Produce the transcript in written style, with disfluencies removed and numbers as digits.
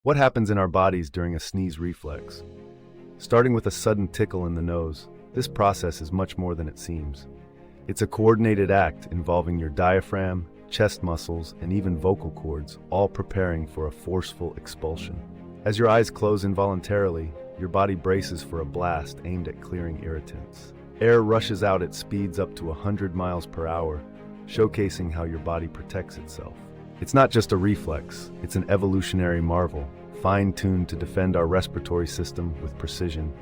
What happens in our bodies during a sneeze reflex? Starting with a sudden tickle in the nose, this process is much more than it seems. It's a coordinated act involving your diaphragm, chest muscles, and even vocal cords, all preparing for a forceful expulsion. As your eyes close involuntarily, your body braces for a blast aimed at clearing irritants. Air rushes out at speeds up to 100 miles per hour, showcasing how your body protects itself. It's not just a reflex, it's an evolutionary marvel, fine-tuned to defend our respiratory system with precision.